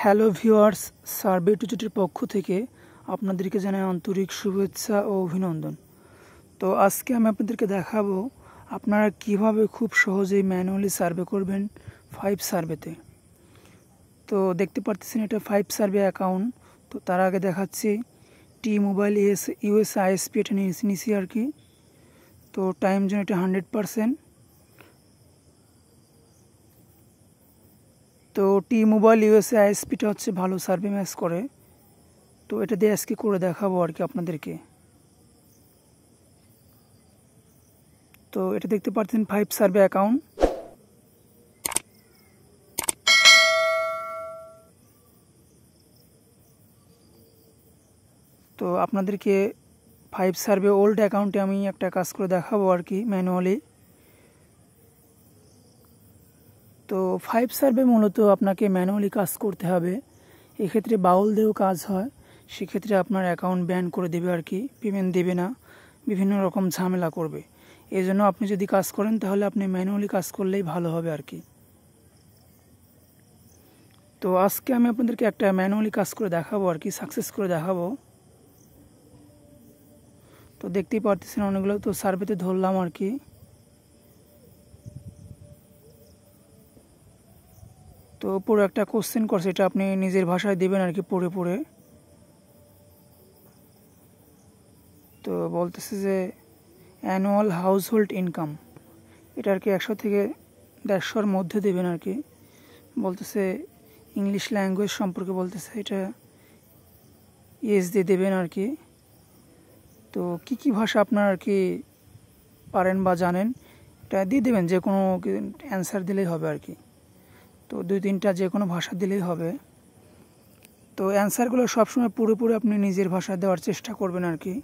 Hello viewers, survey টুচেটের পক্ষ থেকে আপনাদেরকে জানাই আন্তরিক শুভেচ্ছা ও অভিনন্দন। তো আজকে আমি আপনাদেরকে দেখাবো আপনারা কিভাবে খুব সহজেই ম্যানুয়ালি সার্ভে করবেন 5 সার্ভেতে। তো দেখতে পারতেছেন এটা 5 সার্ভে অ্যাকাউন্ট। তো তার আগে দেখাচ্ছি টি মোবাইল ইউএস আইএসপি, এটা নিয়েছি আর কি। তো টাইম জোন এটা 100%। তো টি মোবাইল ইউএসএ আইএসপিটা হচ্ছে ভালো সার্ভে ম্যাচ করে। তো এটা দিয়ে আজকে করে দেখাবো আর কি আপনাদেরকে। তো এটা দেখতে পাচ্ছেন 5 সার্ভে অ্যাকাউন্ট। তো আপনাদেরকে 5 সার্ভে ওল্ড অ্যাকাউন্টে আমি একটা কাজ করে দেখাবো আর কি ম্যানুয়ালি। তো 5 সার্ভে মূলত আপনাকে ম্যানুয়ালি কাজ করতে হবে। এক্ষেত্রে বাউল দিয়েও কাজ হয়, সেক্ষেত্রে আপনার অ্যাকাউন্ট ব্যান করে দেবে আর কি, পেমেন্ট দেবে না, বিভিন্ন রকম ঝামেলা করবে। এই জন্য আপনি যদি কাজ করেন তাহলে আপনি ম্যানুয়ালি কাজ করলেই ভালো হবে আর কি। তো আজকে আমি আপনাদেরকে একটা ম্যানুয়ালি কাজ করে দেখাবো আর কি, সাকসেস করে দেখাবো। তো দেখতেই পারতেছেন অনেকগুলো তো সার্ভেতে ধরলাম আর কি। তো পুরো একটা কোশ্চেন করছে, এটা আপনি নিজের ভাষায় দেবেন আর কি, পড়ে পড়ে। তো বলতেছে যে অ্যানুয়াল হাউস হোল্ড ইনকাম, এটা আর কি 100 থেকে 150-র মধ্যে দেবেন আর কি। বলতেছে ইংলিশ ল্যাঙ্গুয়েজ সম্পর্কে বলতেছে, এটা ইয়েস দিয়ে দেবেন আর কি। তো কী ভাষা আপনার আর কি পারেন বা জানেন এটা দিয়ে দেবেন, যে কোনো অ্যান্সার দিলেই হবে আর কি। তো 2-3টা যে কোনো ভাষা দিলেই হবে। তো অ্যান্সারগুলো সবসময় পুরোপুরি আপনি নিজের ভাষায় দেওয়ার চেষ্টা করবেন আর কি।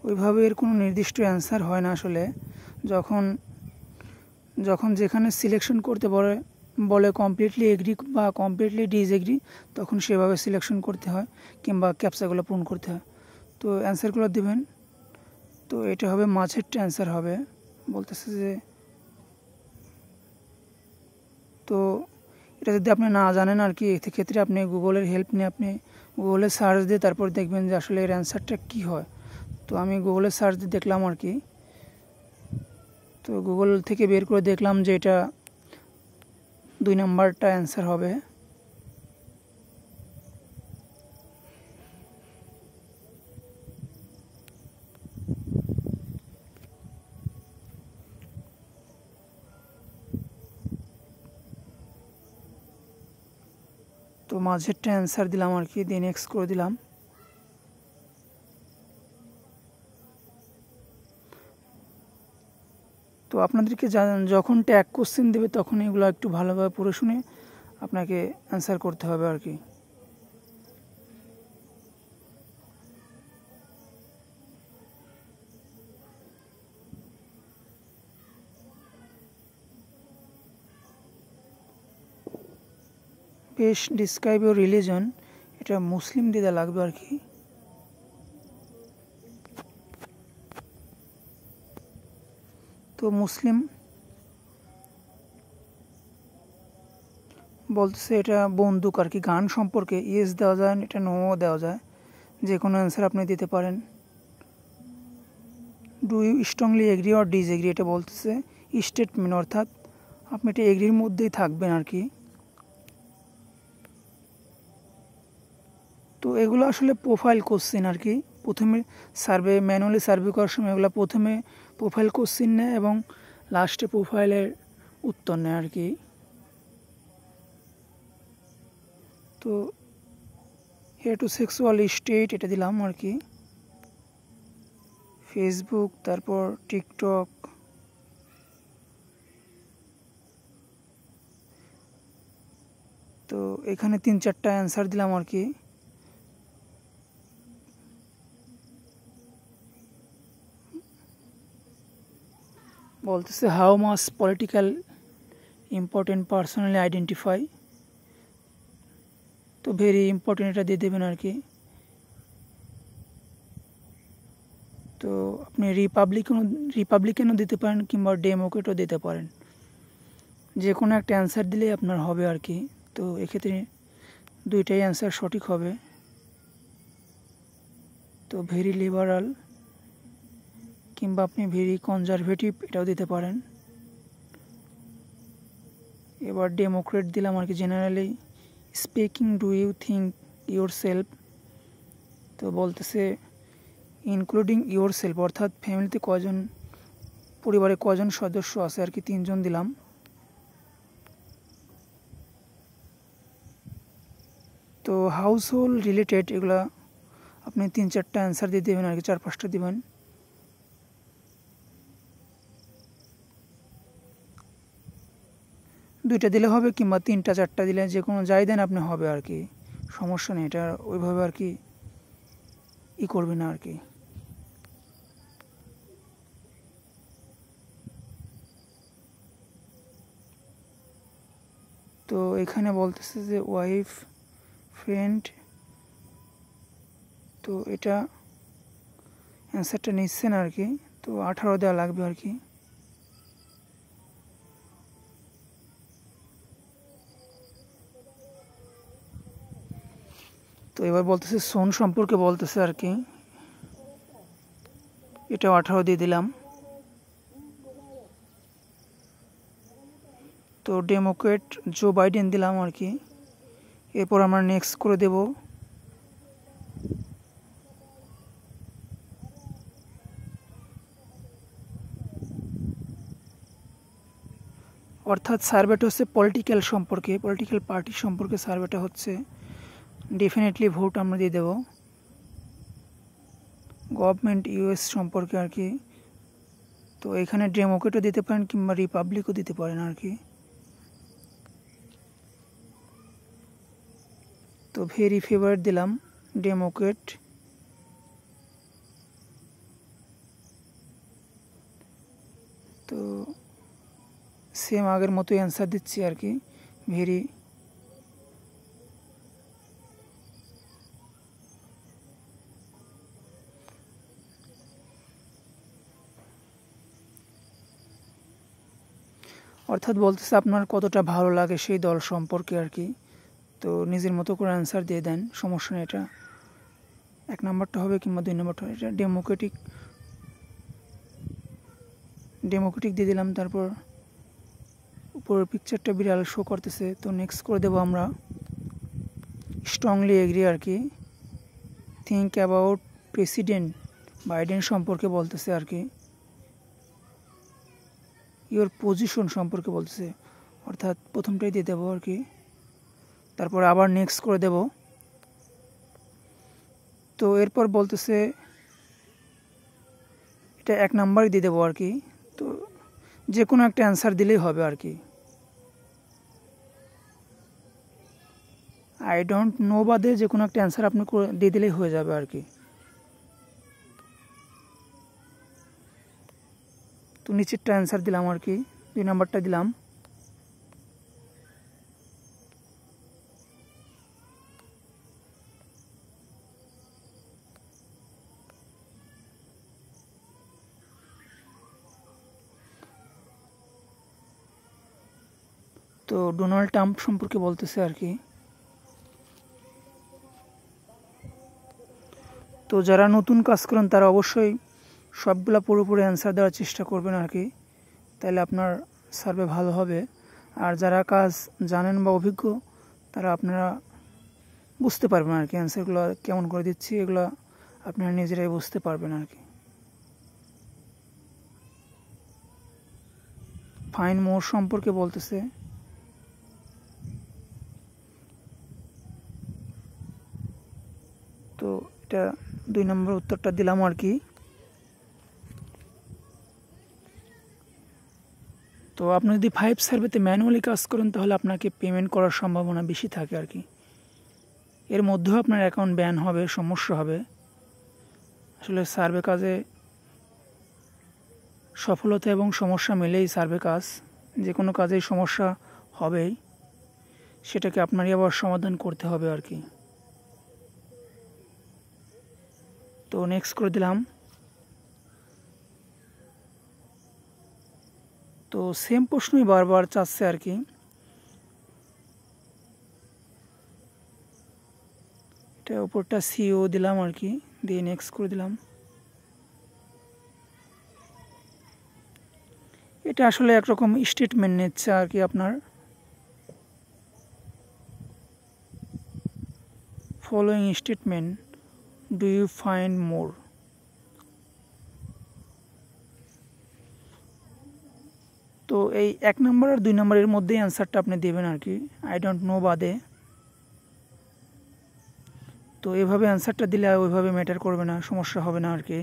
ওইভাবে এর কোনো নির্দিষ্ট অ্যান্সার হয় না আসলে। যখন যেখানে সিলেকশন করতে বলে কমপ্লিটলি এগ্রি বা কমপ্লিটলি ডিসএগ্রি, তখন সেভাবে সিলেকশন করতে হয় কিংবা ক্যাপচাগুলো পূরণ করতে হয়। তো অ্যান্সারগুলো দেবেন। তো এটা হবে মাঝেরটা অ্যান্সার হবে। বলতেছে যে তো এটা যদি আপনি না জানেন আর কি, এক্ষেত্রে আপনি গুগলের হেল্প নিয়ে আপনি গুগলে সার্চ দিয়ে তারপর দেখবেন যে আসলে এর অ্যান্সারটা কী হয়। তো আমি গুগলে সার্চ দিয়ে দেখলাম আর কি। তো গুগল থেকে বের করে দেখলাম যে এটা 2 নাম্বারটা অ্যান্সার হবে। তো মাঝেরটা অ্যান্সার দিলাম আর কি, দিয়ে নেক্সট করে দিলাম। তো আপনাদেরকে যখন ট্যাগ কোশ্চেন দেবে তখন এগুলো একটু ভালোভাবে পড়ে শুনে আপনাকে অ্যান্সার করতে হবে আর কি। বেশ ডিসক্রাইব ইউর রিলিজন, এটা মুসলিম দিদা লাগবে আর কি। তো মুসলিম বলতেছে এটা বন্দুক আর কি, গান সম্পর্কে ইয়েস দেওয়া যায়, এটা নো দেওয়া যায়, যে কোনো অ্যান্সার আপনি দিতে পারেন। Do you strongly agree or disagree, এটা বলতেছে স্টেটমেন্ট, অর্থাৎ আপনি এটা এগ্রির মধ্যেই থাকবেন আর কি। তো এগুলো আসলে প্রোফাইল কোশ্চেন আর কি। প্রথমে ম্যানুয়ালি সার্ভে করার সময় এগুলো প্রথমে প্রোফাইল কোশ্চেন নেয় এবং লাস্টে প্রোফাইলের উত্তর নেয় আর কি। তো টু সেক্সুয়াল স্টেট এটা দিলাম আর কি, ফেসবুক, তারপর টিকটক। তো এখানে 3-4টা অ্যান্সার দিলাম আর কি। বলতেছে how much political important personally identify, তো ভেরি ইম্পর্টেন্ট এটা দিয়ে দেবেন আর কি। তো আপনি রিপাবলিকানও দিতে পারেন কিংবা ডেমোক্রেটও দিতে পারেন, যে কোনো একটা অ্যান্সার দিলেই আপনার হবে আর কি। তো এক্ষেত্রে দুইটাই অ্যান্সার সঠিক হবে। তো ভেরি লিবারাল কিংবা আপনি ভেরি কনজারভেটিভ এটাও দিতে পারেন। এবার ডেমোক্রেট দিলাম আর কি। Generally speaking do you think yourself, তো বলতেছে ইনক্লুডিং ইউর সেলফ, অর্থাৎ ফ্যামিলিতে কজন, পরিবারে কজন সদস্য আছে আর কি, 3 জন দিলাম। তো হাউস হোল্ড রিলেটেড এগুলা আপনি 3-4টা অ্যান্সার দিয়ে দেবেন আর কি, 4-5টা দেবেন। দুইটা দিলে হবে কিংবা 3-4টা দিলে যে কোনো যাই দেন আপনি হবে আর কি, সমস্যা নেই। এটা ওইভাবে আর কি করবে না আর কি। তো এখানে বলতেছে যে ওয়াইফ, ফ্রেন্ড, তো এটা অ্যান্সারটা নিচ্ছেন আর কি। তো 18 দেওয়া লাগবে আর কি। তো এবার বলতেছে সোন সম্পর্কে বলতেছে আর কি, এটাও 18 দিয়ে দিলাম। তো ডেমোক্রেট জো বাইডেন দিলাম আর কি। এরপর আমরা নেক্সট করে দেব। অর্থাৎ সার্ভেটা হচ্ছে পলিটিক্যাল সম্পর্কে, পলিটিক্যাল পার্টি সম্পর্কে সার্ভেটা হচ্ছে। ডেফিনেটলি ভোট আমরা দিয়ে দেব। গভর্নমেন্ট ইউএস সম্পর্কে আর কি। তো এখানে ডেমোক্রেটও দিতে পারেন কিংবা রিপাবলিকও দিতে পারেন আর কি। তো ভেরি ফেভারিট দিলাম ডেমোক্রেট। তো সেম আগের মতোই অ্যান্সার দিচ্ছি আর কি, ভেরি। অর্থাৎ বলতেছে আপনার কতটা ভালো লাগে সেই দল সম্পর্কে আর কি। তো নিজের মতো করে অ্যান্সার দিয়ে দেন, সমস্যা নেই। এটা 1 নম্বরটা হবে কিংবা 2 নম্বরটা হবে। এটা ডেমোক্রেটিক দিয়ে দিলাম। তারপর উপরের পিকচারটা বিড়াল শো করতেছে। তো নেক্সট করে দেবো আমরা স্ট্রংলি এগ্রি আর কি। থিঙ্ক অ্যাবাউট প্রেসিডেন্ট বাইডেন সম্পর্কে বলতেছে আর কি, ইওর পজিশন সম্পর্কে বলতেছে, অর্থাৎ প্রথমটাই দিয়ে দেবো আর কি। তারপর আবার নেক্সট করে দেব। তো এরপর বলতেছে এটা 1 নাম্বারই দিয়ে দেবো আর কি। তো যে কোনো একটা অ্যান্সার দিলেই হবে আর কি। আই ডোন্ট নো বাদে যে কোনো একটা অ্যান্সার আপনি দিয়ে দিলেই হয়ে যাবে আর কি। তো নিচেরটা অ্যান্সার দিলাম আর কি, 2 নাম্বারটা দিলাম। তো ডোনাল্ড ট্রাম্প সম্পর্কে বলতেছে আর কি। তো যারা নতুন কাজ করেন তারা অবশ্যই সবগুলা পুরোপুরি অ্যান্সার দেওয়ার চেষ্টা করবেন আর কি, তাহলে আপনার সার্ভে ভালো হবে। আর যারা কাজ জানেন বা অভিজ্ঞ তারা আপনারা বুঝতে পারবেন আর কি, অ্যান্সারগুলো কেমন করে দিচ্ছি এগুলো আপনারা নিজেরাই বুঝতে পারবেন আর কি। ফাইন মোর সম্পর্কে বলতেছে। তো এটা 2 নম্বর উত্তরটা দিলাম আর কি। তো আপনি যদি 5 সার্ভেতে ম্যানুয়ালি কাজ করেন তাহলে আপনাকে পেমেন্ট করার সম্ভাবনা বেশি থাকে আর কি। এর মধ্যেও আপনার অ্যাকাউন্ট ব্যান হবে, সমস্যা হবে। আসলে সার্ভে কাজে সফলতা এবং সমস্যা মিলেই সার্ভে কাজ, যে কোনো কাজেই সমস্যা হবেই, সেটাকে আপনারই আবার সমাধান করতে হবে আর কি। তো নেক্সট করে দিলাম। তো সেম প্রশ্নই বারবার চাচ্ছে আর কি। এটা উপরটা সিও দিলাম আর কি, দিয়ে নেক্সট করে দিলাম। এটা আসলে একরকম স্টেটমেন্ট নিচ্ছে আর কি আপনার। Following statement do you find more. তো এই 1 নম্বর আর 2 নম্বরের মধ্যেই অ্যান্সারটা আপনি দেবেন আর কি, আই ডোন্ট নো বাদে। তো এভাবে অ্যান্সারটা দিলে ওইভাবে ম্যাটার করবে না, সমস্যা হবে না আর কি।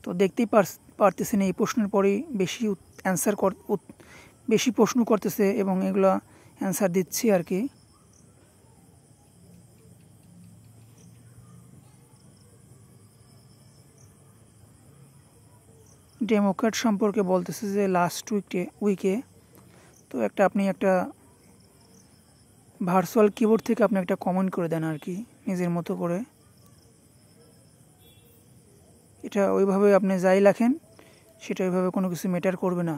তো দেখতেই পারতেছেন এই প্রশ্নের পরেই বেশি বেশি প্রশ্ন করতেছে এবং এগুলো অ্যান্সার দিচ্ছি আর কি। ডেমোক্র্যাট সম্পর্কে বলতেছে যে লাস্ট উইকে তো আপনি একটা ভার্চুয়াল কিবোর্ড থেকে আপনি একটা কমেন্ট করে দেন আর কি নিজের মতো করে। এটা ওইভাবে আপনি যাই লেখেন সেটা ওইভাবে কোনো কিছু ম্যাটার করবে না।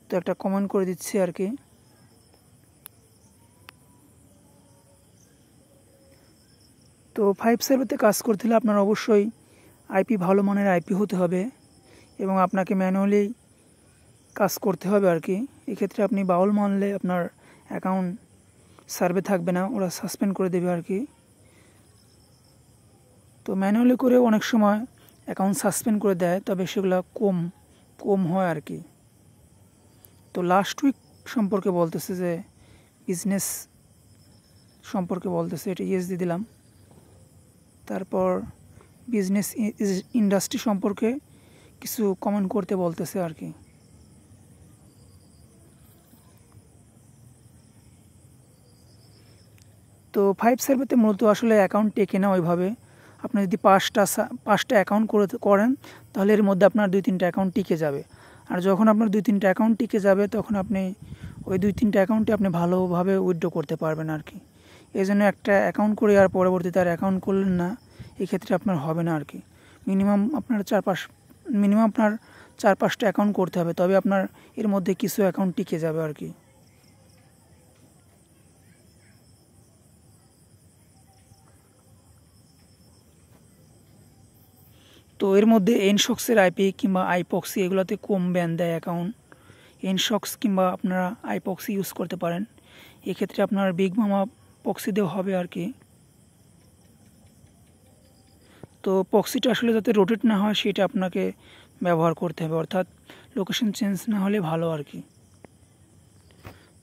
তো একটা কমেন্ট করে দিচ্ছি আর কি। তো 5 সার্ভেতে কাজ করতে হলে আপনার অবশ্যই আইপি ভালো মানের আইপি হতে হবে এবং আপনাকে ম্যানুয়ালি কাজ করতে হবে আর কি। এক্ষেত্রে আপনি বাউল মানলে আপনার অ্যাকাউন্ট সার্ভে থাকবে না, ওরা সাসপেন্ড করে দেবে আর কি। তো ম্যানুয়ালি করে অনেক সময় অ্যাকাউন্ট সাসপেন্ড করে দেয়, তবে সেগুলো কম হয় আর কি। তো লাস্ট উইক সম্পর্কে বলতেছে যে বিজনেস সম্পর্কে বলতেছে, এটা ইয়েস দিয়ে দিলাম। তারপর বিজনেস ইন্ডাস্ট্রি সম্পর্কে কিছু কমেন্ট করতে বলতেছে আর কি। তো 5 সার্ভেতে মূলত আসলে অ্যাকাউন্ট টেকে না ওইভাবে। আপনি যদি পাঁচটা অ্যাকাউন্ট করেন তাহলে এর মধ্যে আপনার 2-3টা অ্যাকাউন্ট টিকে যাবে। আর যখন আপনার 2-3টা অ্যাকাউন্ট টিকে যাবে তখন আপনি ওই 2-3টা অ্যাকাউন্টে আপনি ভালোভাবে উইথড্র করতে পারবেন আর কি। এই জন্য একটা অ্যাকাউন্ট করে আর পরবর্তীতে আর অ্যাকাউন্ট করলেন না, এক্ষেত্রে আপনার হবে না আর কি। মিনিমাম আপনার 4-5টা অ্যাকাউন্ট করতে হবে, তবে আপনার এর মধ্যে কিছু অ্যাকাউন্ট টিকে যাবে আর কি। তো এর মধ্যে এনশক্সের আইপি কিংবা আইপক্সি এগুলোতে কম ব্যান দেয় অ্যাকাউন্ট। এনশক্স কিংবা আপনারা আইপক্সি ইউজ করতে পারেন, এক্ষেত্রে আপনার বিগ মামা পক্সি দেওয়া হবে আর কি। তো পক্সিটা আসলে যাতে রোটেট না হয় সেটা আপনাকে ব্যবহার করতে হবে, অর্থাৎ লোকেশন চেঞ্জ না হলে ভালো আর কি।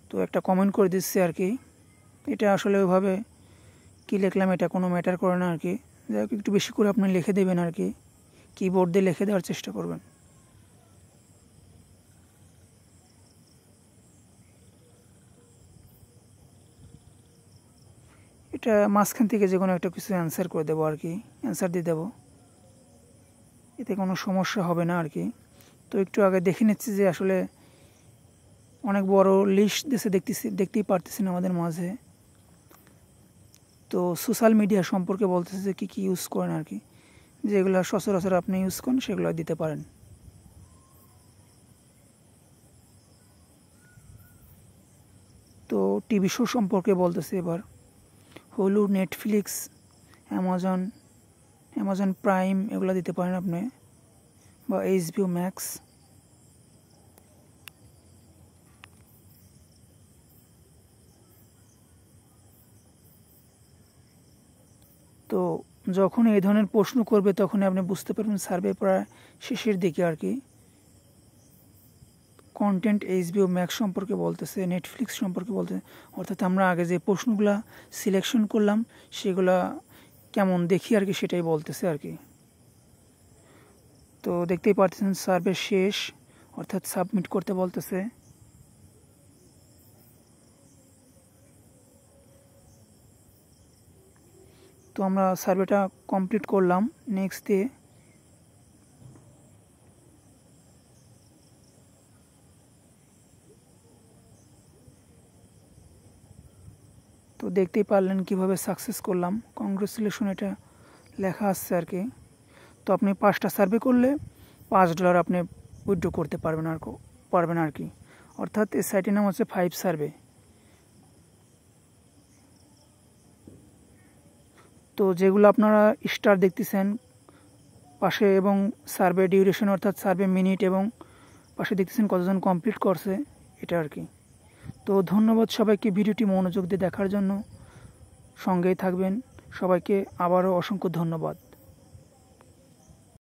তো একটা কমেন্ট করে দিচ্ছি আর কি। এটা আসলে ওইভাবে কী লিখলাম এটা কোনো ম্যাটার করে না আর কি। যাই হোক একটু বেশি করে আপনি লিখে দেবেন আর কি, কিবোর্ড দিয়ে লিখে দেওয়ার চেষ্টা করবেন। এটা মাঝখান থেকে যে কোনো একটা কিছু অ্যান্সার করে দেবো আর কি, অ্যান্সার দিয়ে দেবো, এতে কোনো সমস্যা হবে না আর কি। তো একটু আগে দেখে নিচ্ছি যে আসলে অনেক বড় লিস্ট দেশে দেখতেই পারতেছেন আমাদের মাঝে। তো সোশ্যাল মিডিয়া সম্পর্কে বলতেছে যে কী ইউজ করেন আর কি, যেগুলো সচরাচর আপনি ইউজ করেন সেগুলো দিতে পারেন। তো টিভি শো সম্পর্কে বলতেছে এবার হলু, নেটফ্লিক্স, অ্যামাজন প্রাইম এগুলো দিতে পারেন আপনি, বা HBO ম্যাক্স। তো যখন এই ধরনের প্রশ্ন করবে তখনই আপনি বুঝতে পারবেন সার্ভে প্রায় শেষের দিকে আর কি। কন্টেন্ট HBO ম্যাক্স সম্পর্কে বলতেছে, নেটফ্লিক্স সম্পর্কে বলতেছে, অর্থাৎ আমরা আগে যে প্রশ্নগুলা সিলেকশন করলাম সেগুলা কেমন দেখি আর কি সেটাই বলতেছে আর কি। তো দেখতেই পাচ্ছেন সার্ভে শেষ, অর্থাৎ সাবমিট করতে বলতেছে। তো আমরা সার্ভেটা কমপ্লিট করলাম, নেক্সট দিয়ে তো দেখতেই পারলেন কিভাবে সাকসেস করলাম, কংগ্রেচুলেশন এটা লেখা আসছে আর কি। তো আপনি 5টা সার্ভে করলে $5 আপনি উইথড্র করতে পারবেন আর কি। অর্থাৎ এই সাইটের নাম হচ্ছে 5 সার্ভে। তো যেগুলো আপনারা স্টার দেখতেছেন পাশে এবং সার্ভে ডিউরেশন অর্থাৎ সার্ভে মিনিট এবং পাশে দেখতেছেন কতজন কমপ্লিট করছে, এটা আর কি। তো ধন্যবাদ সবাইকে ভিডিওটি মনোযোগ দিয়ে দেখার জন্য। সঙ্গেই থাকবেন। সবাইকে আবারও অসংখ্য ধন্যবাদ।